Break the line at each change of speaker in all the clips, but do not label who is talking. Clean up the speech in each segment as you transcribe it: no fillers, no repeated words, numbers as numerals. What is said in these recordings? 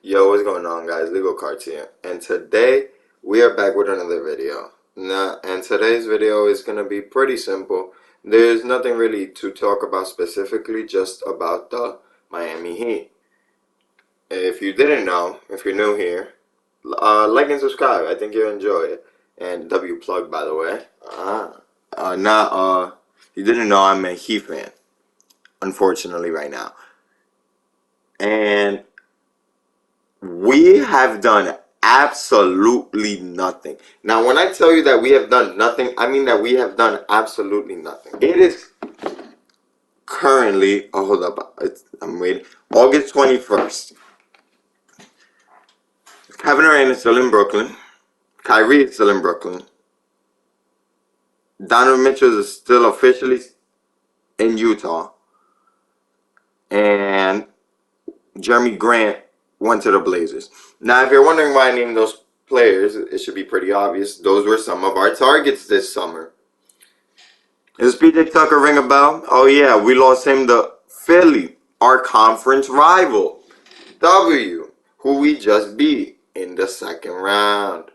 Yo, what's going on, guys? Legal Cards here, and today we are back with another video. And today's video is gonna be pretty simple. There's nothing really to talk about specifically, just about the Miami Heat. If you didn't know, if you're new here, like and subscribe. I think you'll enjoy it. And W plug, by the way. You didn't know I'm a Heat fan, unfortunately, right now, and we have done absolutely nothing. Now, when I tell you that we have done nothing, I mean that we have done absolutely nothing. It is currently, oh, hold up, I'm waiting, August 21st. Kevin Durant is still in Brooklyn. Kyrie is still in Brooklyn. Donovan Mitchell is still officially in Utah. And Jeremy Grant went to the Blazers. Now, if you're wondering why I named those players, it should be pretty obvious. Those were some of our targets this summer. Does PJ Tucker ring a bell? Oh yeah, we lost him to Philly, our conference rival. W, who we just beat in the second round.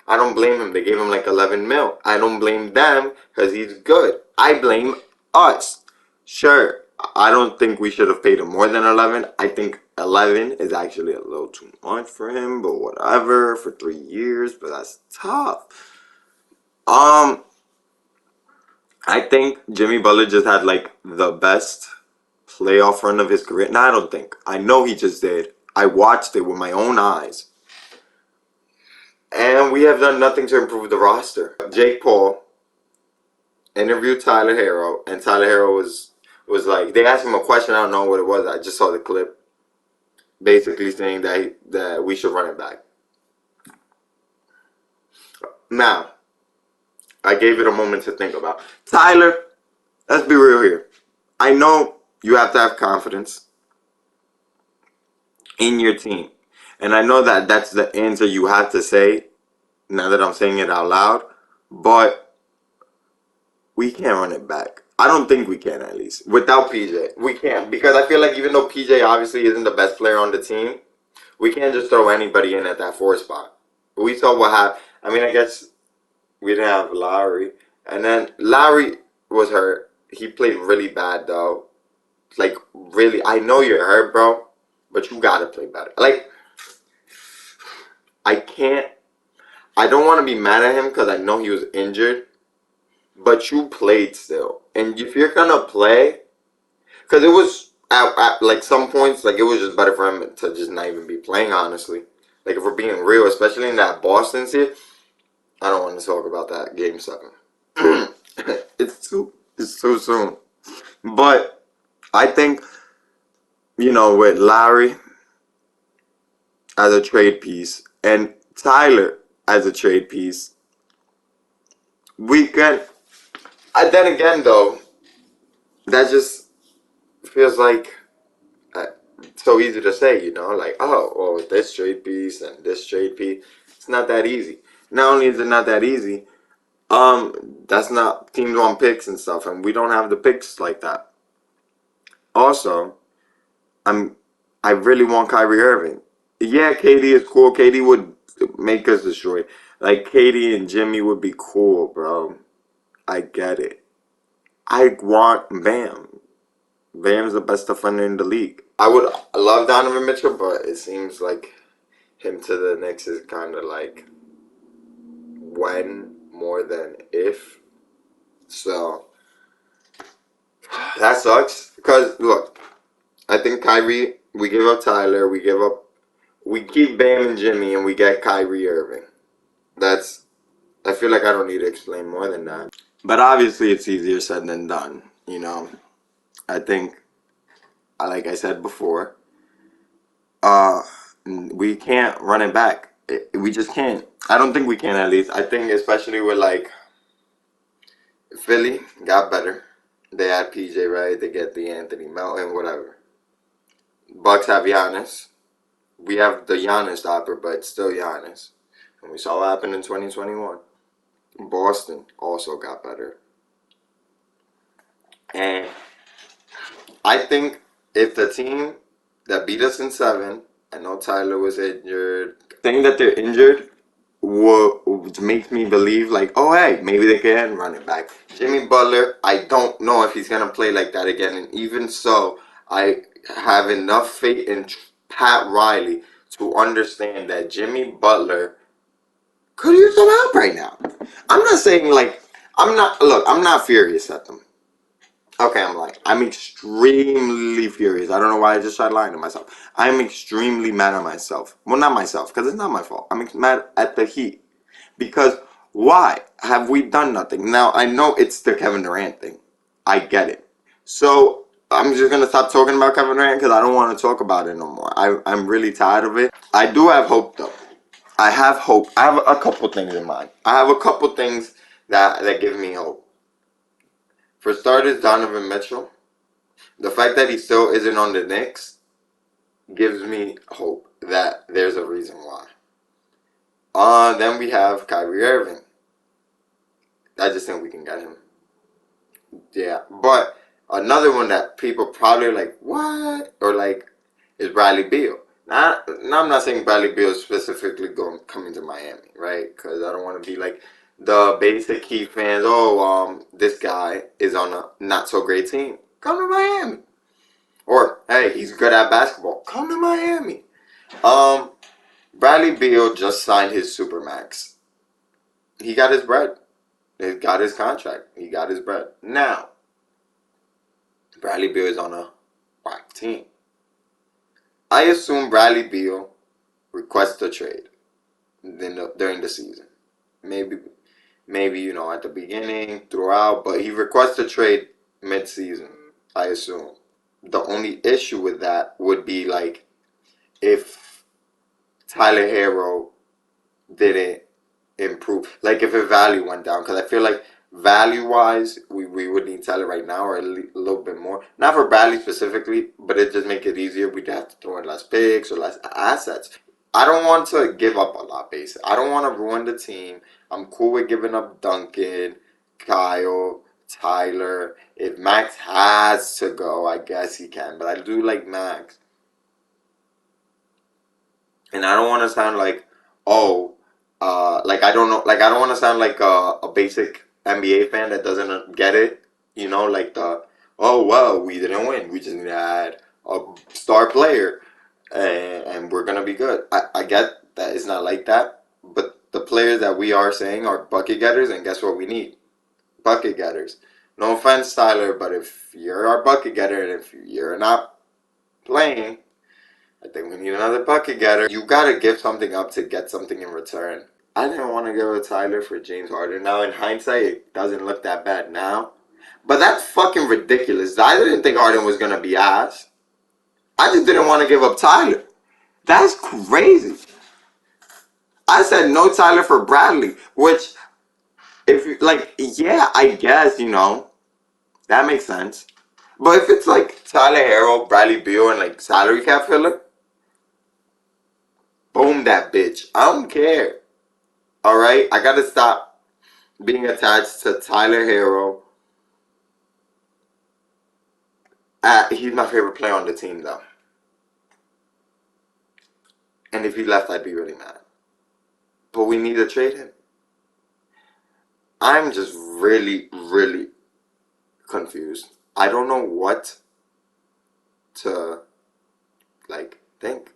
I don't blame him. They gave him like 11 mil. I don't blame them because he's good. I blame us. Sure, I don't think we should have paid him more than 11. I think 11 is actually a little too much for him, but whatever, for 3 years, but that's tough. I think Jimmy Butler just had like the best playoff run of his career. No, I don't think. I know he just did. I watched it with my own eyes. And we have done nothing to improve the roster. Jake Paul interviewed Tyler Herro, and Tyler Herro was like, they asked him a question, I don't know what it was, I just saw the clip, basically saying that we should run it back. Now, I gave it a moment to think about. Tyler, let's be real here. I know you have to have confidence in your team. And I know that that's the answer you have to say, now that I'm saying it out loud. But we can't run it back. I don't think we can, at least. Without PJ. We can't. Because I feel like even though PJ obviously isn't the best player on the team, we can't just throw anybody in at that 4 spot. We saw what happened. I mean, I guess we didn't have Lowry. And then Lowry was hurt. He played really bad, though. Like, really. I know you're hurt, bro. But you gotta play better. Like, I don't want to be mad at him because I know he was injured. But you played still. And if you're gonna play, because it was at like some points, like it was just better for him to just not even be playing, honestly. Like if we're being real, especially in that Boston series, I don't want to talk about that game 7. it's too soon. But I think, with Lowry as a trade piece and Tyler as a trade piece, we can. Then again, though, that just feels like so easy to say, like, oh, this trade piece and this trade piece. It's not that easy. Not only is it not that easy, that's not, teams want picks and stuff, and we don't have the picks like that. Also, I really want Kyrie Irving. Yeah, KD is cool. KD would make us destroy. Like KD and Jimmy would be cool, bro. I get it. I want Bam. Bam's the best defender in the league. I would love Donovan Mitchell, but it seems like him to the Knicks is kind of like when more than if. So that sucks. Because look, I think Kyrie, we give up Tyler, we keep Bam and Jimmy, and we get Kyrie Irving. I feel like I don't need to explain more than that. But obviously it's easier said than done, I think, like I said before, we can't run it back. We just can't. I don't think we can, at least. I think especially with like Philly got better. They had PJ, right? They get the Anthony Melton, whatever. Bucks have Giannis. We have the Giannis stopper, but still Giannis. And we saw what happened in 2021. Boston also got better. And I think if the team that beat us in 7 I know Tyler was injured. Saying that they're injured makes me believe like, oh hey, maybe they can run it back. Jimmy Butler, I don't know if he's gonna play like that again, and even so, I have enough faith in Pat Riley to understand that Jimmy Butler could use some help right now. I'm not saying like I'm not furious at them. Okay, I'm extremely furious. I don't know why I just tried lying to myself. I'm extremely mad at myself. Well, not myself, because it's not my fault. I'm mad at the Heat. Because why have we done nothing? Now, I know it's the Kevin Durant thing. I get it. So, I'm just going to stop talking about Kevin Durant because I don't want to talk about it no more. I'm really tired of it. I do have hope, though. I have hope. I have a couple things in mind. I have a couple things that give me hope. For starters, Donovan Mitchell. The fact that he still isn't on the Knicks gives me hope that there's a reason why. Then we have Kyrie Irving. I just think we can get him. Yeah, but another one that people probably like, what? Or like, is Bradley Beal. Now I'm not saying Bradley Beal is specifically coming to Miami, right? Because I don't want to be like the basic Heat fans. Oh, this guy is on a not so great team. Come to Miami. Or hey, he's good at basketball. Come to Miami. Bradley Beal just signed his supermax. He got his bread. He got his contract. He got his bread. Now, Bradley Beal is on a whack team. I assume Bradley Beal requests a trade during the season. Maybe at the beginning, throughout, but he requests a trade mid-season. I assume. The only issue with that would be like if Tyler Hero didn't improve, like if his value went down, because I feel like value-wise, we would need Tyler right now or a little bit more. Not for Bradley specifically, but it just make it easier. We'd have to throw in less picks or less assets. I don't want to give up a lot, basically. I don't want to ruin the team. I'm cool with giving up Duncan, Kyle, Tyler. If Max has to go, I guess he can. But I do like Max. And I don't want to sound like, oh, like I don't know, like I don't want to sound like a basic NBA fan that doesn't get it. Like oh well, we didn't win. We just need to add a star player, and we're gonna be good. I get that it's not like that, but the players that we are saying are bucket getters, and guess what we need? Bucket getters. No offense, Tyler, but if you're our bucket getter and if you're not playing, I think we need another bucket getter. You gotta give something up to get something in return. I didn't want to go with Tyler for James Harden. Now, in hindsight, it doesn't look that bad now. But that's fucking ridiculous. I didn't think Harden was gonna be ass. I just didn't want to give up Tyler. That's crazy. I said no Tyler for Bradley, which, if you, like, yeah, I guess, that makes sense. But if it's like Tyler Hero, Bradley Beal, and like salary cap filler, boom that bitch. I don't care. Alright? I gotta stop being attached to Tyler Hero. He's my favorite player on the team, though. And if he left, I'd be really mad. But we need to trade him. I'm just really, really confused. I don't know what to, like, think.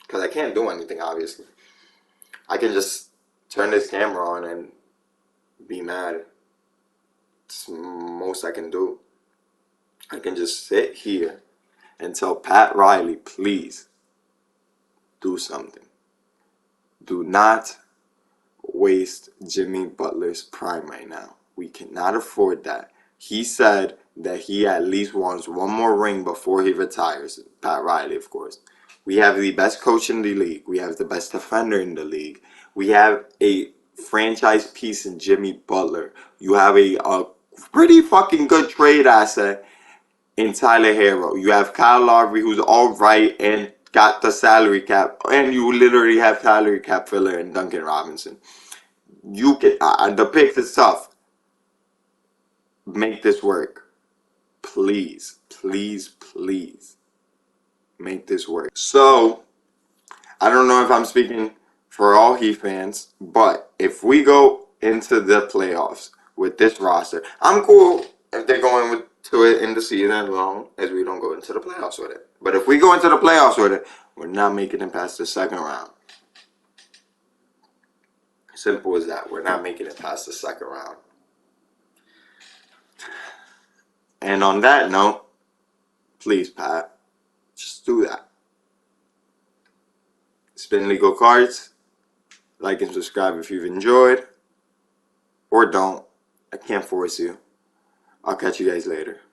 Because I can't do anything, obviously. I can just turn this camera on and be mad. It's most I can do. I can just sit here and tell Pat Riley, please do something. Do not waste Jimmy Butler's prime right now. We cannot afford that. He said that he at least wants one more ring before he retires. Pat Riley, of course. We have the best coach in the league. We have the best defender in the league. We have a franchise piece in Jimmy Butler. You have a pretty fucking good trade asset in Tyler Hero. You have Kyle Lowry, who's all right and got the salary cap, and you literally have salary cap filler in Duncan Robinson. You can the picks is tough. Make this work, please, please, please. Make this work. So I don't know if I'm speaking for all Heat fans, but if we go into the playoffs with this roster, I'm cool if they're going to it in the season as long as we don't go into the playoffs with it. But if we go into the playoffs with it, we're not making it past the second round. Simple as that. We're not making it past the second round. And on that note, please, Pat, just do that. Spin Legal Cards. Like and subscribe if you've enjoyed. Or don't. I can't force you. I'll catch you guys later.